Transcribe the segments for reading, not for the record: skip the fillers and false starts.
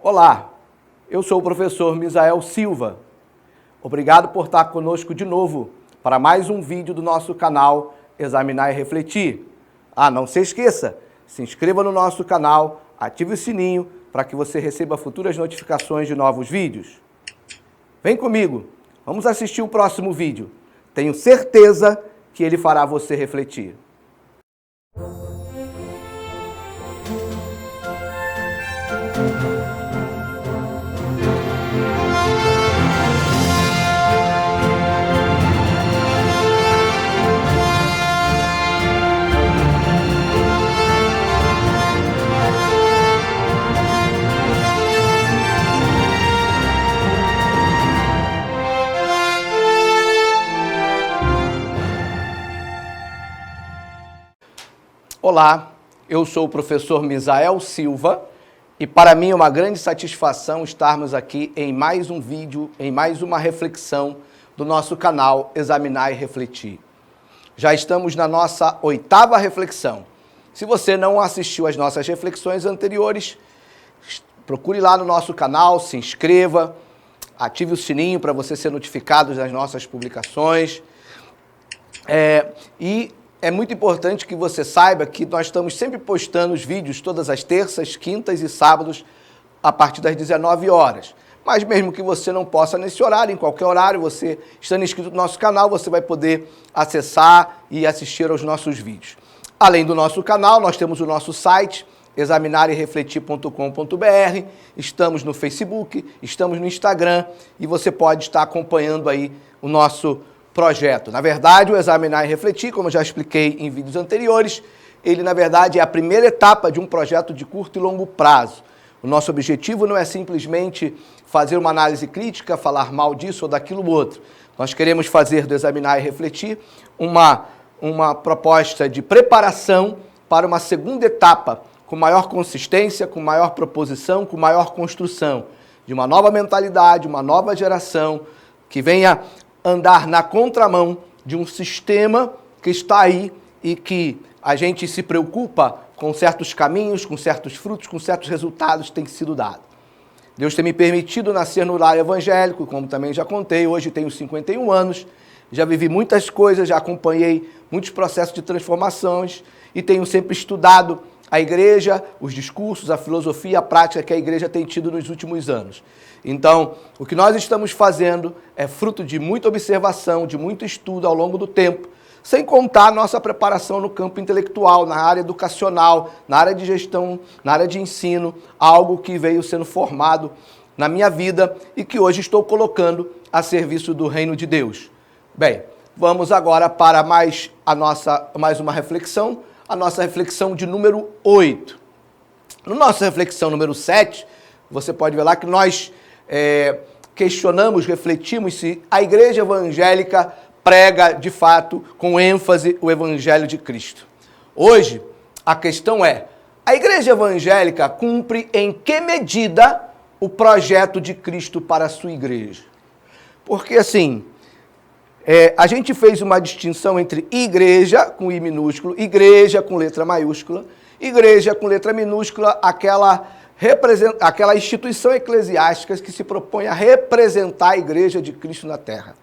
Olá, eu sou o professor Misael Silva. Obrigado por estar conosco de novo para mais um vídeo do nosso canal Examinar e Refletir. Não se esqueça, se inscreva no nosso canal, ative o sininho para que você receba futuras notificações de novos vídeos. Vem comigo, vamos assistir o próximo vídeo. Tenho certeza que ele fará você refletir. Olá, eu sou o professor Misael Silva e para mim é uma grande satisfação estarmos aqui em mais um vídeo, em mais uma reflexão do nosso canal Examinar e Refletir. Já estamos na nossa 8ª reflexão. Se você não assistiu às nossas reflexões anteriores, procure lá no nosso canal, se inscreva, ative o sininho para você ser notificado das nossas publicações. É muito importante que você saiba que nós estamos sempre postando os vídeos todas as terças, quintas e sábados a partir das 19 horas. Mas mesmo que você não possa nesse horário, em qualquer horário, você estando inscrito no nosso canal, você vai poder acessar e assistir aos nossos vídeos. Além do nosso canal, nós temos o nosso site, examinarerefletir.com.br, estamos no Facebook, estamos no Instagram e você pode estar acompanhando aí o nosso projeto. Na verdade, o Examinar e Refletir, como eu já expliquei em vídeos anteriores, ele na verdade é a primeira etapa de um projeto de curto e longo prazo. O nosso objetivo não é simplesmente fazer uma análise crítica, falar mal disso ou daquilo outro. Nós queremos fazer do Examinar e Refletir uma proposta de preparação para uma segunda etapa, com maior consistência, com maior proposição, com maior construção, de uma nova mentalidade, uma nova geração que venha andar na contramão de um sistema que está aí e que a gente se preocupa com certos caminhos, com certos frutos, com certos resultados que têm sido dados. Deus tem me permitido nascer no lar evangélico, como também já contei, hoje tenho 51 anos, já vivi muitas coisas, já acompanhei muitos processos de transformações e tenho sempre estudado a igreja, os discursos, a filosofia, a prática que a igreja tem tido nos últimos anos. Então, o que nós estamos fazendo é fruto de muita observação, de muito estudo ao longo do tempo, sem contar a nossa preparação no campo intelectual, na área educacional, na área de gestão, na área de ensino, algo que veio sendo formado na minha vida e que hoje estou colocando a serviço do reino de Deus. Bem, vamos agora para mais uma reflexão, a nossa reflexão de número 8. Na nossa reflexão número 7, você pode ver lá que nós questionamos, refletimos se a igreja evangélica prega, de fato, com ênfase o evangelho de Cristo. Hoje, a questão é, a igreja evangélica cumpre em que medida o projeto de Cristo para a sua igreja? Porque, assim, a gente fez uma distinção entre igreja, com I minúsculo, igreja com letra maiúscula, igreja com letra minúscula, aquela instituição eclesiástica que se propõe a representar a igreja de Cristo na terra.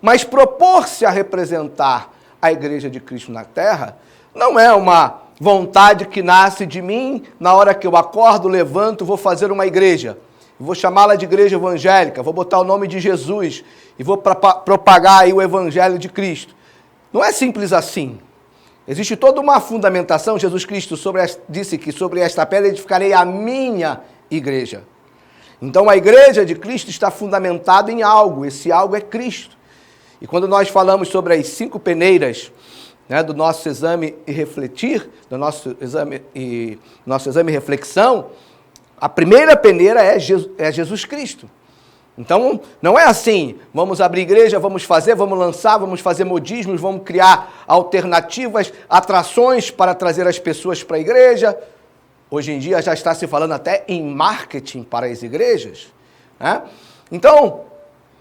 Mas propor-se a representar a igreja de Cristo na terra não é uma vontade que nasce de mim, na hora que eu acordo, levanto, vou fazer uma igreja. Vou chamá-la de igreja evangélica, vou botar o nome de Jesus e vou propagar aí o evangelho de Cristo. Não é simples assim. Existe toda uma fundamentação. Jesus Cristo disse que sobre esta pedra edificarei a minha igreja. Então a igreja de Cristo está fundamentada em algo, esse algo é Cristo. E quando nós falamos sobre as 5 peneiras, né, do nosso exame e refletir, do nosso exame e reflexão, a primeira peneira é Jesus Cristo. Então, não é assim, vamos abrir igreja, vamos lançar, vamos fazer modismos, vamos criar alternativas, atrações para trazer as pessoas para a igreja. Hoje em dia já está se falando até em marketing para as igrejas, né? Então,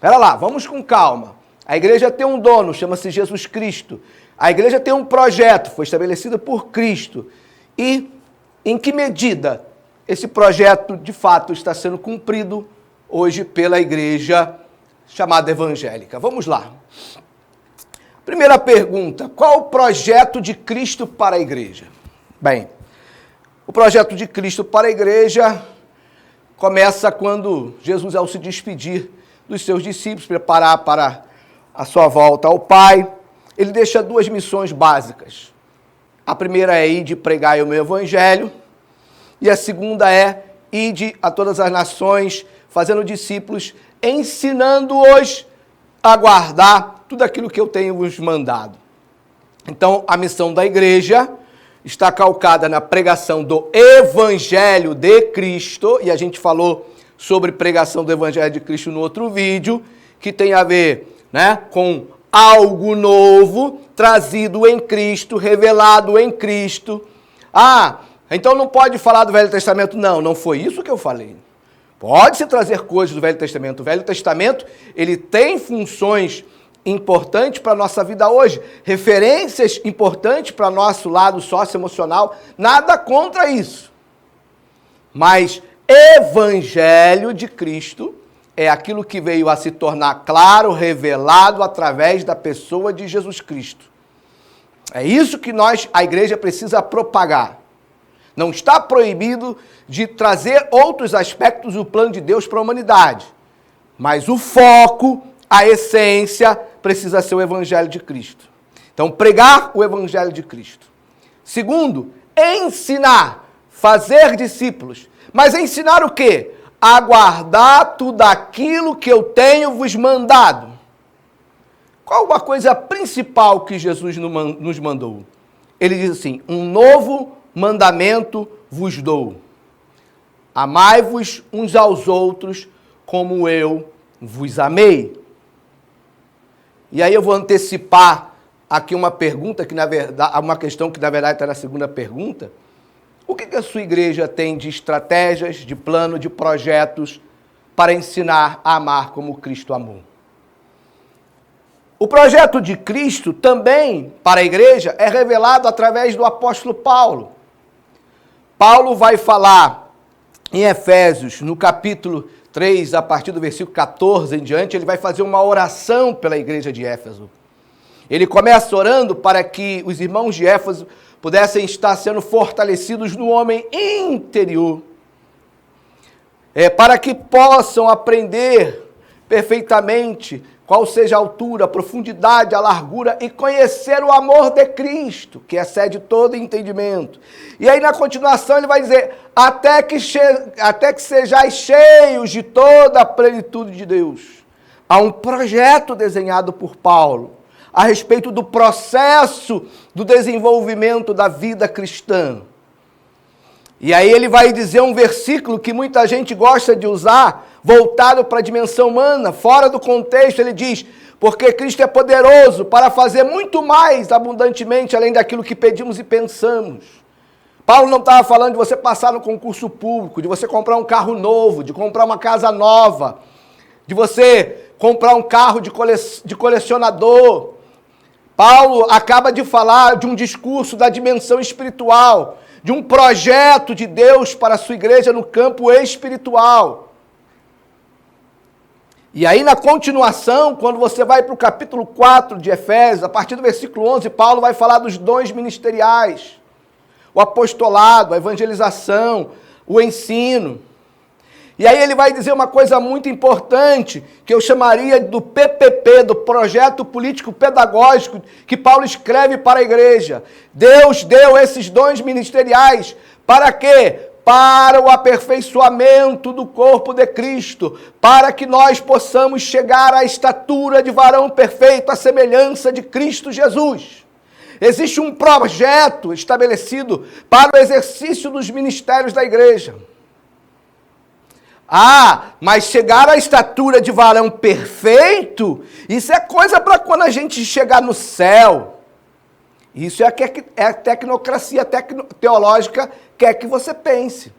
pera lá, vamos com calma. A igreja tem um dono, chama-se Jesus Cristo. A igreja tem um projeto, foi estabelecido por Cristo. E em que medida esse projeto, de fato, está sendo cumprido hoje pela igreja chamada evangélica. Vamos lá. Primeira pergunta, qual o projeto de Cristo para a igreja? Bem, o projeto de Cristo para a igreja começa quando Jesus, ao se despedir dos seus discípulos, preparar para a sua volta ao Pai, ele deixa duas missões básicas. A primeira é ir de pregar o meu evangelho, e a segunda é ir a todas as nações, fazendo discípulos, ensinando-os a guardar tudo aquilo que eu tenho vos mandado. Então, a missão da igreja está calcada na pregação do Evangelho de Cristo, e a gente falou sobre pregação do Evangelho de Cristo no outro vídeo, que tem a ver, com algo novo, trazido em Cristo, revelado em Cristo. Então não pode falar do Velho Testamento? Não, não foi isso que eu falei. Pode-se trazer coisas do Velho Testamento. O Velho Testamento, ele tem funções importantes para a nossa vida hoje, referências importantes para o nosso lado socioemocional, nada contra isso. Mas Evangelho de Cristo é aquilo que veio a se tornar claro, revelado através da pessoa de Jesus Cristo. É isso que a igreja precisa propagar. Não está proibido de trazer outros aspectos do plano de Deus para a humanidade. Mas o foco, a essência, precisa ser o Evangelho de Cristo. Então, pregar o Evangelho de Cristo. Segundo, ensinar, fazer discípulos. Mas ensinar o quê? A guardar tudo aquilo que eu tenho vos mandado. Qual a coisa principal que Jesus nos mandou? Ele diz assim, um novo mandamento vos dou. Amai-vos uns aos outros como eu vos amei. E aí eu vou antecipar aqui uma pergunta, uma questão que na verdade está na segunda pergunta. O que a sua igreja tem de estratégias, de plano, de projetos para ensinar a amar como Cristo amou? O projeto de Cristo também para a igreja é revelado através do apóstolo Paulo. Paulo vai falar em Efésios, no capítulo 3, a partir do versículo 14 em diante, ele vai fazer uma oração pela igreja de Éfeso. Ele começa orando para que os irmãos de Éfeso pudessem estar sendo fortalecidos no homem interior, para que possam aprender perfeitamente qual seja a altura, a profundidade, a largura e conhecer o amor de Cristo, que excede todo entendimento. E aí na continuação ele vai dizer, até que sejais cheios de toda a plenitude de Deus. Há um projeto desenhado por Paulo a respeito do processo do desenvolvimento da vida cristã. E aí ele vai dizer um versículo que muita gente gosta de usar, voltado para a dimensão humana, fora do contexto, ele diz, porque Cristo é poderoso para fazer muito mais abundantemente, além daquilo que pedimos e pensamos. Paulo não estava falando de você passar no concurso público, de você comprar um carro novo, de comprar uma casa nova, de você comprar um carro de colecionador. Paulo acaba de falar de um discurso da dimensão espiritual, de um projeto de Deus para a sua igreja no campo espiritual. E aí na continuação, quando você vai para o capítulo 4 de Efésios, a partir do versículo 11, Paulo vai falar dos dons ministeriais, o apostolado, a evangelização, o ensino. E aí ele vai dizer uma coisa muito importante, que eu chamaria do PPP, do Projeto Político Pedagógico, que Paulo escreve para a igreja. Deus deu esses dons ministeriais para quê? Para o aperfeiçoamento do corpo de Cristo, para que nós possamos chegar à estatura de varão perfeito, à semelhança de Cristo Jesus. Existe um projeto estabelecido para o exercício dos ministérios da igreja. Mas chegar à estatura de varão perfeito, isso é coisa para quando a gente chegar no céu. Isso é a tecnocracia teológica quer que você pense.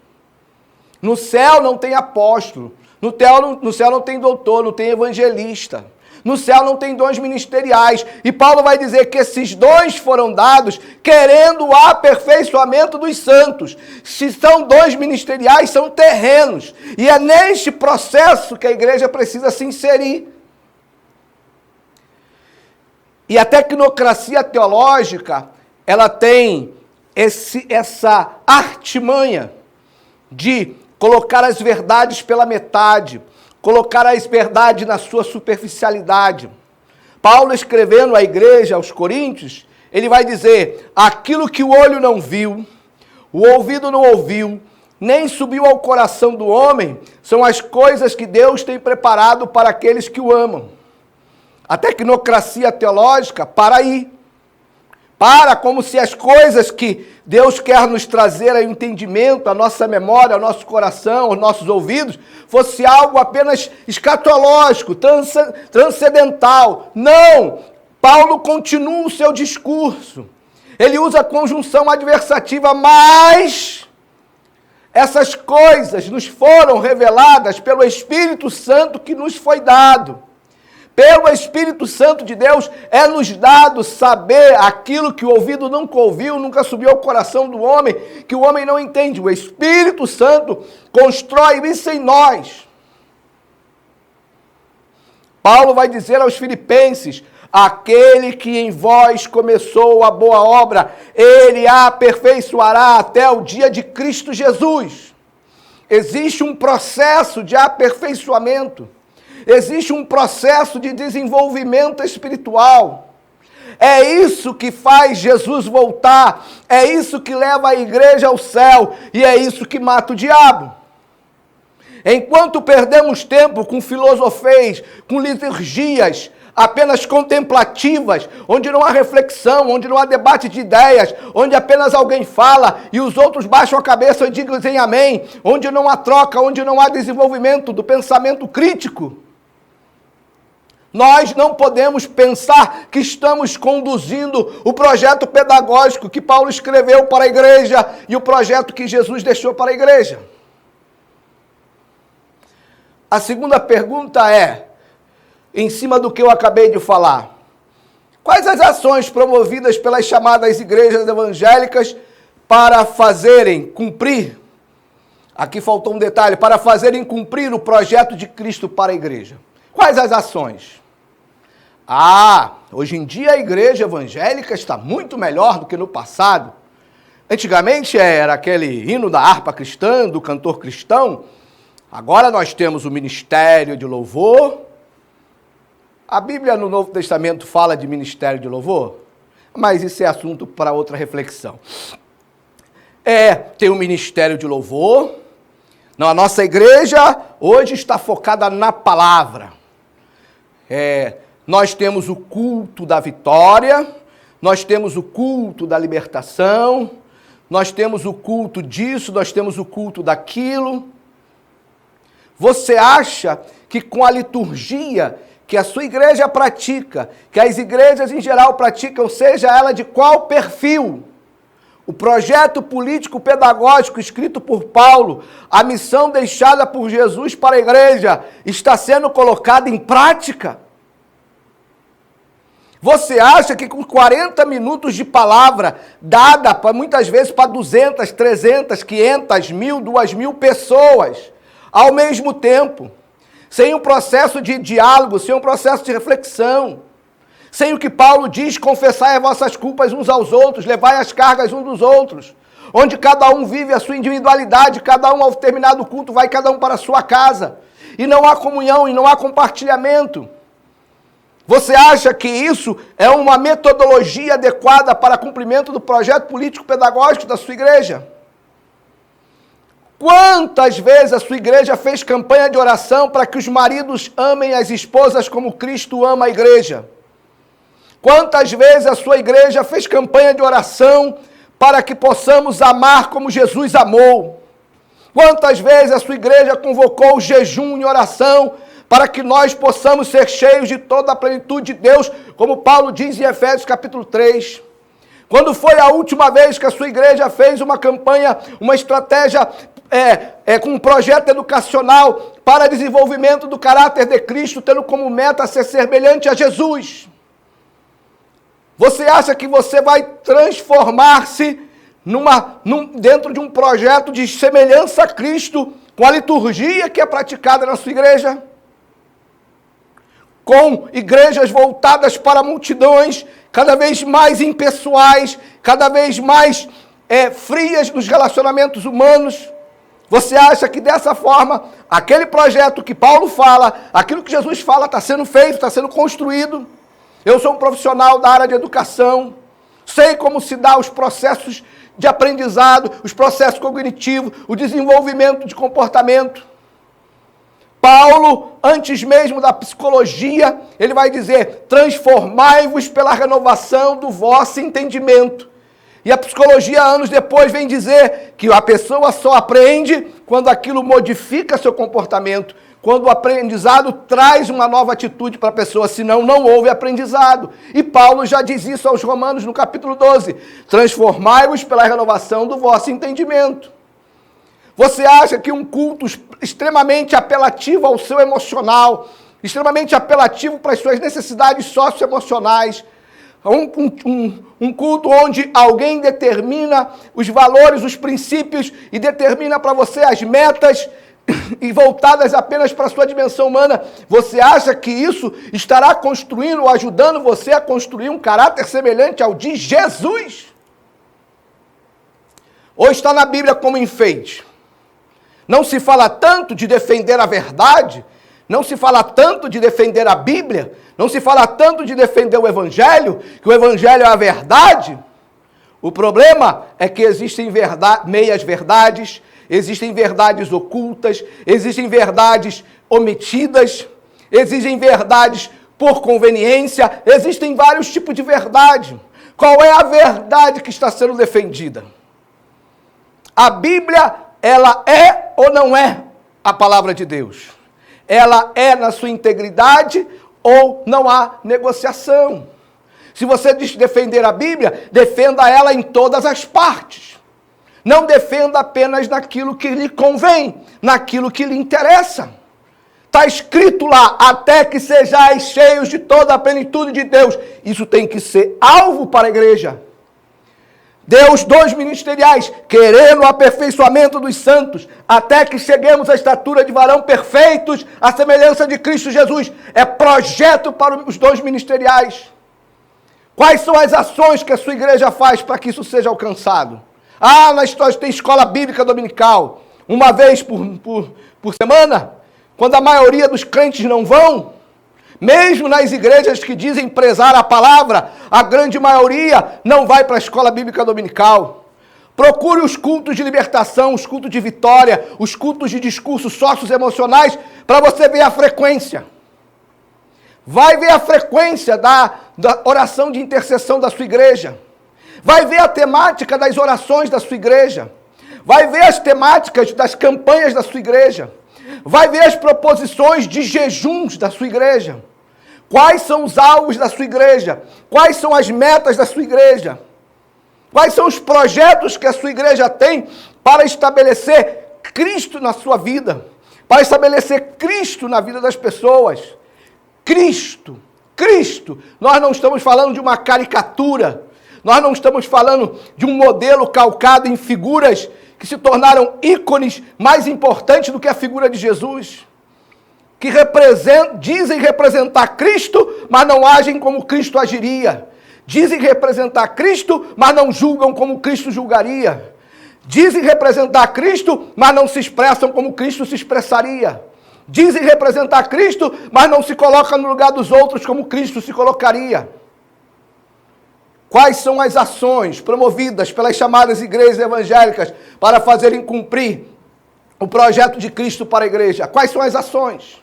No céu não tem apóstolo, no céu não tem doutor, não tem evangelista. No céu não tem dons ministeriais. E Paulo vai dizer que esses dons foram dados querendo o aperfeiçoamento dos santos. Se são dons ministeriais, são terrenos. E é neste processo que a igreja precisa se inserir. E a tecnocracia teológica, ela tem essa artimanha de colocar as verdades pela metade, colocar as verdades na sua superficialidade. Paulo, escrevendo à igreja, aos Coríntios, ele vai dizer: aquilo que o olho não viu, o ouvido não ouviu, nem subiu ao coração do homem, são as coisas que Deus tem preparado para aqueles que o amam. A tecnocracia teológica para aí. Para como se as coisas que Deus quer nos trazer ao entendimento, à nossa memória, ao nosso coração, aos nossos ouvidos, fosse algo apenas escatológico, transcendental. Não! Paulo continua o seu discurso. Ele usa a conjunção adversativa, mas essas coisas nos foram reveladas pelo Espírito Santo que nos foi dado. Pelo Espírito Santo de Deus é nos dado saber aquilo que o ouvido nunca ouviu, nunca subiu ao coração do homem, que o homem não entende. O Espírito Santo constrói isso em nós. Paulo vai dizer aos Filipenses: aquele que em vós começou a boa obra, ele a aperfeiçoará até o dia de Cristo Jesus. Existe um processo de aperfeiçoamento. Existe um processo de desenvolvimento espiritual. É isso que faz Jesus voltar. É isso que leva a igreja ao céu. E é isso que mata o diabo. Enquanto perdemos tempo com filosofias, com liturgias apenas contemplativas, onde não há reflexão, onde não há debate de ideias, onde apenas alguém fala e os outros baixam a cabeça e dizem amém, onde não há troca, onde não há desenvolvimento do pensamento crítico, nós não podemos pensar que estamos conduzindo o projeto pedagógico que Paulo escreveu para a igreja e o projeto que Jesus deixou para a igreja. A segunda pergunta é, em cima do que eu acabei de falar: quais as ações promovidas pelas chamadas igrejas evangélicas para fazerem cumprir, aqui faltou um detalhe, para fazerem cumprir o projeto de Cristo para a igreja? Quais as ações? Hoje em dia a igreja evangélica está muito melhor do que no passado. Antigamente era aquele hino da harpa cristã, do cantor cristão. Agora nós temos o ministério de louvor. A Bíblia no Novo Testamento fala de ministério de louvor, mas isso é assunto para outra reflexão. Tem o ministério de louvor. Não, a nossa igreja hoje está focada na palavra. Nós temos o culto da vitória, nós temos o culto da libertação, nós temos o culto disso, nós temos o culto daquilo. Você acha que com a liturgia que a sua igreja pratica, que as igrejas em geral praticam, seja ela de qual perfil, o projeto político-pedagógico escrito por Paulo, a missão deixada por Jesus para a igreja, está sendo colocada em prática? Você acha que com 40 minutos de palavra, dada muitas vezes para 200, 300, 500, 1.000, 2.000 pessoas, ao mesmo tempo, sem um processo de diálogo, sem um processo de reflexão, sem o que Paulo diz: confessai as vossas culpas uns aos outros, levai as cargas uns dos outros, onde cada um vive a sua individualidade, cada um ao terminar do culto vai cada um para a sua casa, e não há comunhão, e não há compartilhamento. Você acha que isso é uma metodologia adequada para cumprimento do projeto político-pedagógico da sua igreja? Quantas vezes a sua igreja fez campanha de oração para que os maridos amem as esposas como Cristo ama a igreja? Quantas vezes a sua igreja fez campanha de oração para que possamos amar como Jesus amou? Quantas vezes a sua igreja convocou o jejum e oração para que nós possamos ser cheios de toda a plenitude de Deus, como Paulo diz em Efésios capítulo 3. Quando foi a última vez que a sua igreja fez uma campanha, uma estratégia com um projeto educacional para desenvolvimento do caráter de Cristo, tendo como meta ser semelhante a Jesus. Você acha que você vai transformar-se dentro de um projeto de semelhança a Cristo, com a liturgia que é praticada na sua igreja? Com igrejas voltadas para multidões, cada vez mais impessoais, cada vez mais frias nos relacionamentos humanos. Você acha que dessa forma, aquele projeto que Paulo fala, aquilo que Jesus fala, está sendo feito, está sendo construído? Eu sou um profissional da área de educação, sei como se dá os processos de aprendizado, os processos cognitivos, o desenvolvimento de comportamento. Paulo, antes mesmo da psicologia, ele vai dizer: transformai-vos pela renovação do vosso entendimento. E a psicologia, anos depois, vem dizer que a pessoa só aprende quando aquilo modifica seu comportamento, quando o aprendizado traz uma nova atitude para a pessoa, senão não houve aprendizado. E Paulo já diz isso aos Romanos no capítulo 12: transformai-vos pela renovação do vosso entendimento. Você acha que um culto extremamente apelativo ao seu emocional, extremamente apelativo para as suas necessidades socioemocionais, um culto onde alguém determina os valores, os princípios e determina para você as metas e voltadas apenas para a sua dimensão humana, você acha que isso estará construindo ou ajudando você a construir um caráter semelhante ao de Jesus? Ou está na Bíblia como enfeite? Não se fala tanto de defender a verdade, não se fala tanto de defender a Bíblia, não se fala tanto de defender o Evangelho, que o Evangelho é a verdade. O problema é que existem meias verdades, existem verdades ocultas, existem verdades omitidas, existem verdades por conveniência, existem vários tipos de verdade. Qual é a verdade que está sendo defendida? A Bíblia, ela é ou não é a palavra de Deus? Ela é na sua integridade ou não há negociação? Se você diz defender a Bíblia, defenda ela em todas as partes. Não defenda apenas naquilo que lhe convém, naquilo que lhe interessa. Está escrito lá: até que sejais cheios de toda a plenitude de Deus. Isso tem que ser alvo para a igreja. Deus, dons ministeriais, querendo o aperfeiçoamento dos santos, até que cheguemos à estatura de varão perfeitos, à semelhança de Cristo Jesus. É projeto para os dons ministeriais. Quais são as ações que a sua igreja faz para que isso seja alcançado? Nós temos escola bíblica dominical, uma vez por semana, quando a maioria dos crentes não vão. Mesmo nas igrejas que dizem prezar a palavra, a grande maioria não vai para a escola bíblica dominical. Procure os cultos de libertação, os cultos de vitória, os cultos de discursos socioemocionais, para você ver a frequência. Vai ver a frequência da oração de intercessão da sua igreja. Vai ver a temática das orações da sua igreja. Vai ver as temáticas das campanhas da sua igreja. Vai ver as proposições de jejuns da sua igreja. Quais são os alvos da sua igreja? Quais são as metas da sua igreja? Quais são os projetos que a sua igreja tem para estabelecer Cristo na sua vida? Para estabelecer Cristo na vida das pessoas? Cristo. Nós não estamos falando de uma caricatura. Nós não estamos falando de um modelo calcado em figuras que se tornaram ícones mais importantes do que a figura de Jesus, que dizem representar Cristo, mas não agem como Cristo agiria. Dizem representar Cristo, mas não julgam como Cristo julgaria. Dizem representar Cristo, mas não se expressam como Cristo se expressaria. Dizem representar Cristo, mas não se colocam no lugar dos outros como Cristo se colocaria. Quais são as ações promovidas pelas chamadas igrejas evangélicas para fazerem cumprir o projeto de Cristo para a igreja? Quais são as ações?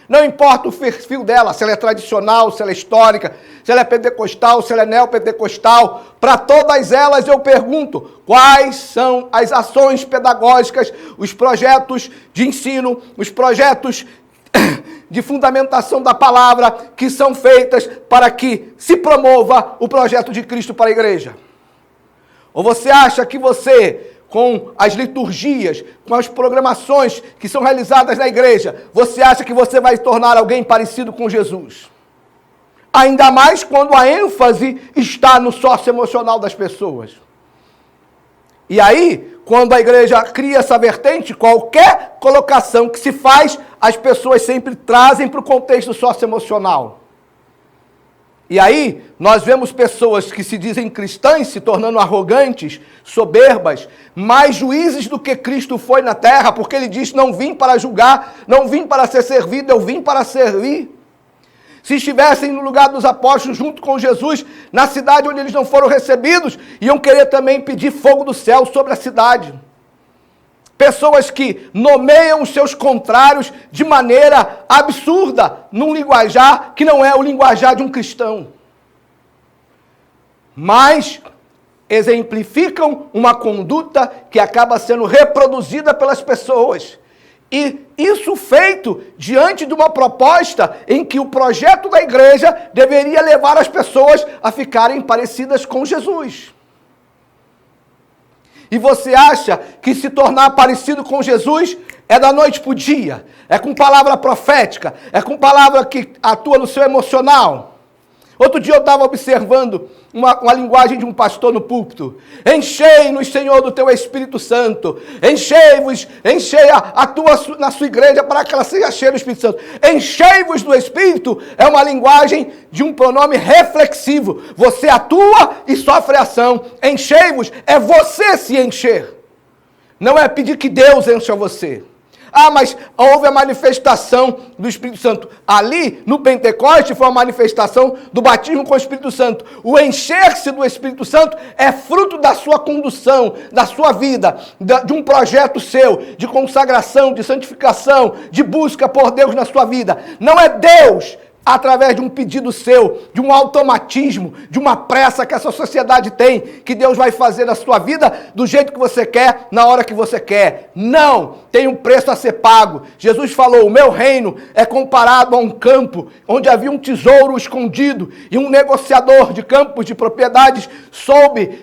Não importa o perfil dela, se ela é tradicional, se ela é histórica, se ela é pentecostal, se ela é neopentecostal. Para todas elas eu pergunto: quais são as ações pedagógicas, os projetos de ensino, os projetos de fundamentação da palavra que são feitas para que se promova o projeto de Cristo para a igreja? Ou você acha que você, com as liturgias, com as programações que são realizadas na igreja, você acha que você vai tornar alguém parecido com Jesus? Ainda mais quando a ênfase está no socioemocional das pessoas. E aí, quando a igreja cria essa vertente, qualquer colocação que se faz, as pessoas sempre trazem para o contexto socioemocional. E aí, nós vemos pessoas que se dizem cristãs se tornando arrogantes, soberbas, mais juízes do que Cristo foi na terra, porque ele diz, não vim para julgar, não vim para ser servido, eu vim para servir. Se estivessem no lugar dos apóstolos junto com Jesus, na cidade onde eles não foram recebidos, iam querer também pedir fogo do céu sobre a cidade. Pessoas que nomeiam os seus contrários de maneira absurda, num linguajar que não é o linguajar de um cristão. Mas exemplificam uma conduta que acaba sendo reproduzida pelas pessoas. E isso feito diante de uma proposta em que o projeto da igreja deveria levar as pessoas a ficarem parecidas com Jesus. E você acha que se tornar parecido com Jesus é da noite para o dia? É com palavra profética? É com palavra que atua no seu emocional? Outro dia eu estava observando uma linguagem de um pastor no púlpito. Enchei-nos, Senhor, do teu Espírito Santo. Enchei-vos, atua na sua igreja para que ela seja cheia do Espírito Santo. Enchei-vos do Espírito é uma linguagem de um pronome reflexivo. Você atua e sofre ação. Enchei-vos é você se encher. Não é pedir que Deus encha você. Ah, mas houve a manifestação do Espírito Santo. Ali, no Pentecoste, foi a manifestação do batismo com o Espírito Santo. O encher-se do Espírito Santo é fruto da sua condução, da sua vida, de um projeto seu, de consagração, de santificação, de busca por Deus na sua vida. Não é Deus através de um pedido seu, de um automatismo, de uma pressa que essa sociedade tem, que Deus vai fazer na sua vida do jeito que você quer, na hora que você quer. Não, tem um preço a ser pago. Jesus falou, o meu reino é comparado a um campo onde havia um tesouro escondido e um negociador de campos, de propriedades,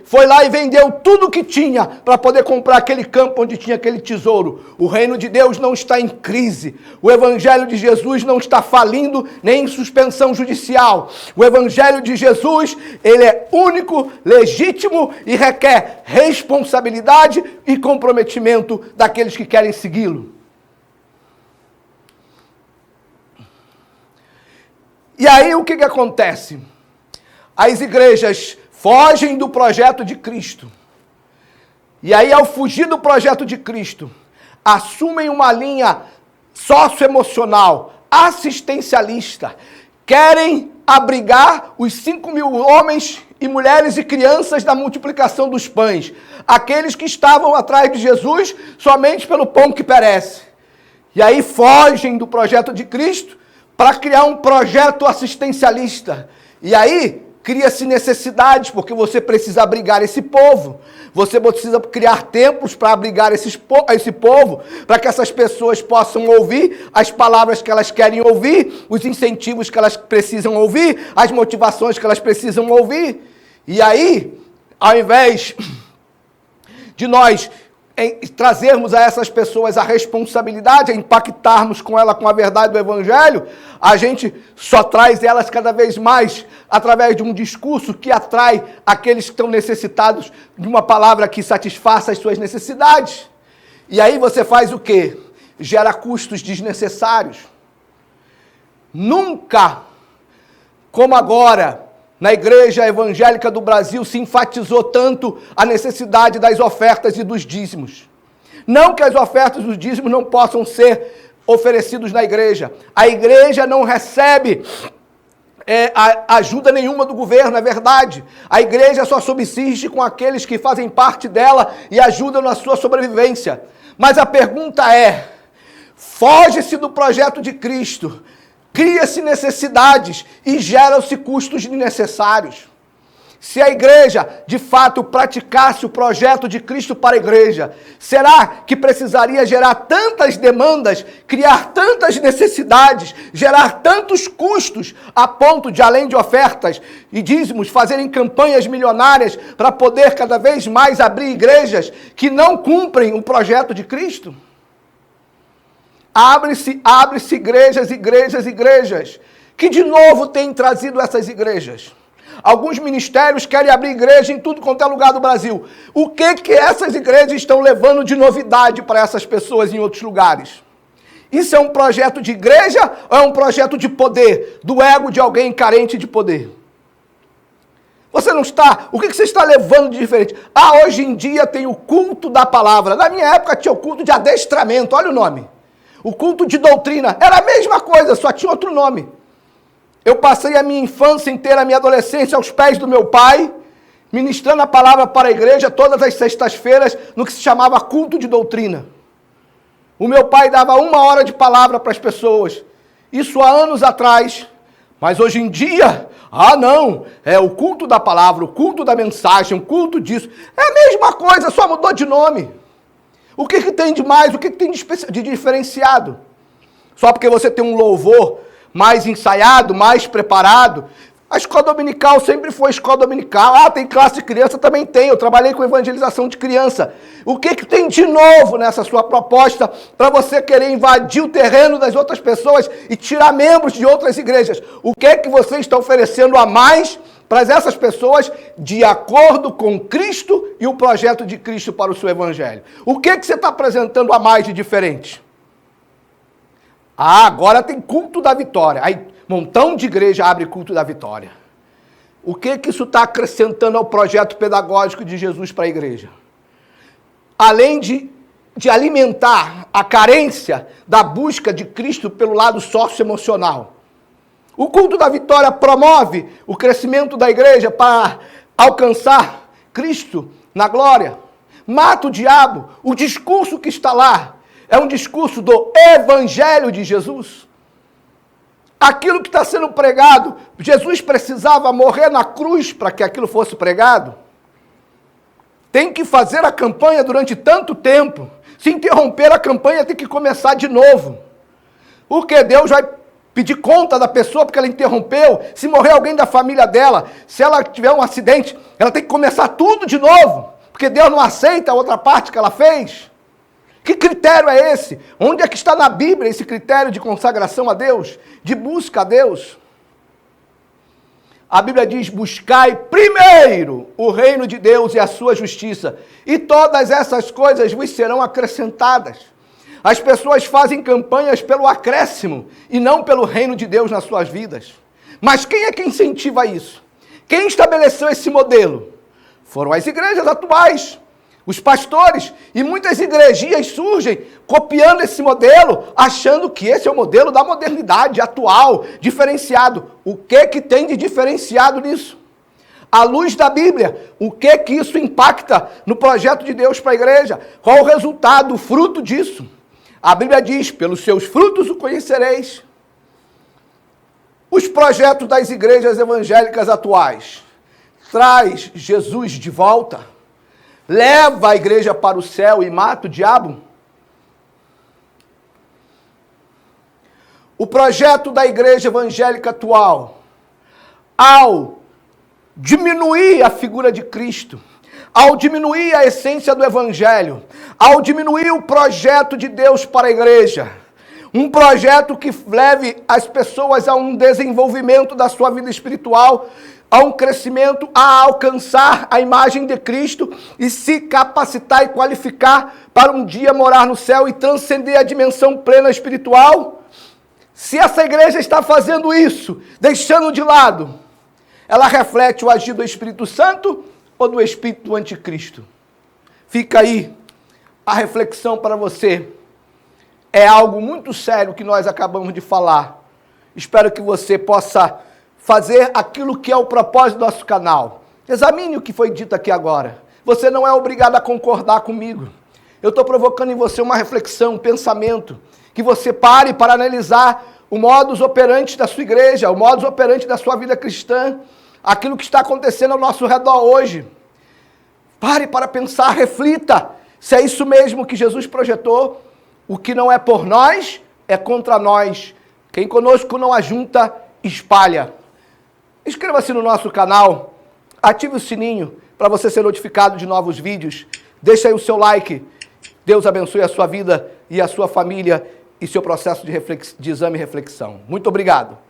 foi lá e vendeu tudo o que tinha para poder comprar aquele campo onde tinha aquele tesouro. O reino de Deus não está em crise. O evangelho de Jesus não está falindo, nem em suspensão judicial. O evangelho de Jesus, ele é único, legítimo e requer responsabilidade e comprometimento daqueles que querem segui-lo. E aí o que acontece? As igrejas fogem do projeto de Cristo. E aí, ao fugir do projeto de Cristo, assumem uma linha socioemocional, assistencialista, querem abrigar os 5.000 homens e mulheres e crianças da multiplicação dos pães, aqueles que estavam atrás de Jesus somente pelo pão que perece. E aí fogem do projeto de Cristo para criar um projeto assistencialista. E aí cria-se necessidades, porque você precisa abrigar esse povo. Você precisa criar templos para abrigar esse povo, para que essas pessoas possam ouvir as palavras que elas querem ouvir, os incentivos que elas precisam ouvir, as motivações que elas precisam ouvir. E aí, ao invés de nós trazermos a essas pessoas a responsabilidade, a impactarmos com ela com a verdade do Evangelho, a gente só traz elas cada vez mais através de um discurso que atrai aqueles que estão necessitados de uma palavra que satisfaça as suas necessidades. E aí você faz o quê? Gera custos desnecessários. Nunca, como agora, na Igreja Evangélica do Brasil se enfatizou tanto a necessidade das ofertas e dos dízimos. Não que as ofertas e os dízimos não possam ser oferecidos na igreja. A igreja não recebe ajuda nenhuma do governo, é verdade. A igreja só subsiste com aqueles que fazem parte dela e ajudam na sua sobrevivência. Mas a pergunta é, foge-se do projeto de Cristo, cria-se necessidades e geram-se custos desnecessários. Se a igreja, de fato, praticasse o projeto de Cristo para a igreja, será que precisaria gerar tantas demandas, criar tantas necessidades, gerar tantos custos, a ponto de, além de ofertas e dízimos, fazerem campanhas milionárias para poder cada vez mais abrir igrejas que não cumprem o projeto de Cristo? Abre-se igrejas, que de novo têm trazido essas igrejas. Alguns ministérios querem abrir igreja em tudo quanto é lugar do Brasil. O que essas igrejas estão levando de novidade para essas pessoas em outros lugares? Isso é um projeto de igreja ou é um projeto de poder, do ego de alguém carente de poder? Você não está... O que você está levando de diferente? Hoje em dia tem o culto da palavra. Na minha época tinha o culto de adestramento, olha o nome. O culto de doutrina era a mesma coisa, só tinha outro nome. Eu passei a minha infância inteira, a minha adolescência aos pés do meu pai, ministrando a palavra para a igreja todas as sextas-feiras, no que se chamava culto de doutrina. O meu pai dava 1 hora de palavra para as pessoas. Isso há anos atrás. Mas hoje em dia, não, é o culto da palavra, o culto da mensagem, o culto disso. É a mesma coisa, só mudou de nome. O que tem de mais, o que tem de diferenciado? Só porque você tem um louvor mais ensaiado, mais preparado. A escola dominical sempre foi escola dominical. Tem classe de criança? Também tem. Eu trabalhei com evangelização de criança. O que tem de novo nessa sua proposta para você querer invadir o terreno das outras pessoas e tirar membros de outras igrejas? O que você está oferecendo a mais para essas pessoas de acordo com Cristo e o projeto de Cristo para o seu evangelho? O que você está apresentando a mais de diferente? Agora tem culto da vitória. Aí, montão de igreja abre culto da vitória. O que isso está acrescentando ao projeto pedagógico de Jesus para a igreja? Além de alimentar a carência da busca de Cristo pelo lado socioemocional. O culto da vitória promove o crescimento da igreja para alcançar Cristo na glória. Mata o diabo. O discurso que está lá é um discurso do Evangelho de Jesus. Aquilo que está sendo pregado, Jesus precisava morrer na cruz para que aquilo fosse pregado. Tem que fazer a campanha durante tanto tempo. Se interromper a campanha, tem que começar de novo. Porque Deus vai pedir conta da pessoa porque ela interrompeu. Se morrer alguém da família dela, se ela tiver um acidente, ela tem que começar tudo de novo. Porque Deus não aceita a outra parte que ela fez. Que critério é esse? Onde é que está na Bíblia esse critério de consagração a Deus? De busca a Deus? A Bíblia diz, buscai primeiro o reino de Deus e a sua justiça, e todas essas coisas vos serão acrescentadas. As pessoas fazem campanhas pelo acréscimo e não pelo reino de Deus nas suas vidas. Mas quem é que incentiva isso? Quem estabeleceu esse modelo? Foram as igrejas atuais. Os pastores e muitas igrejinhas surgem copiando esse modelo, achando que esse é o modelo da modernidade atual, diferenciado. O que tem de diferenciado nisso? À luz da Bíblia, o que isso impacta no projeto de Deus para a igreja? Qual o resultado, o fruto disso? A Bíblia diz, pelos seus frutos o conhecereis. Os projetos das igrejas evangélicas atuais traz Jesus de volta? Leva a igreja para o céu e mata o diabo? O projeto da igreja evangélica atual, ao diminuir a figura de Cristo, ao diminuir a essência do evangelho, ao diminuir o projeto de Deus para a igreja, um projeto que leve as pessoas a um desenvolvimento da sua vida espiritual, a um crescimento, a alcançar a imagem de Cristo e se capacitar e qualificar para um dia morar no céu e transcender a dimensão plena espiritual. Se essa igreja está fazendo isso, deixando de lado, ela reflete o agir do Espírito Santo ou do Espírito do Anticristo? Fica aí a reflexão para você. É algo muito sério que nós acabamos de falar. Espero que você possa fazer aquilo que é o propósito do nosso canal. Examine o que foi dito aqui agora. Você não é obrigado a concordar comigo. Eu estou provocando em você uma reflexão, um pensamento, que você pare para analisar o modus operandi da sua igreja, o modus operandi da sua vida cristã, aquilo que está acontecendo ao nosso redor hoje. Pare para pensar, reflita se é isso mesmo que Jesus projetou. O que não é por nós é contra nós. Quem conosco não ajunta, espalha. Inscreva-se no nosso canal, ative o sininho para você ser notificado de novos vídeos. Deixe aí o seu like. Deus abençoe a sua vida e a sua família e seu processo de exame e reflexão. Muito obrigado.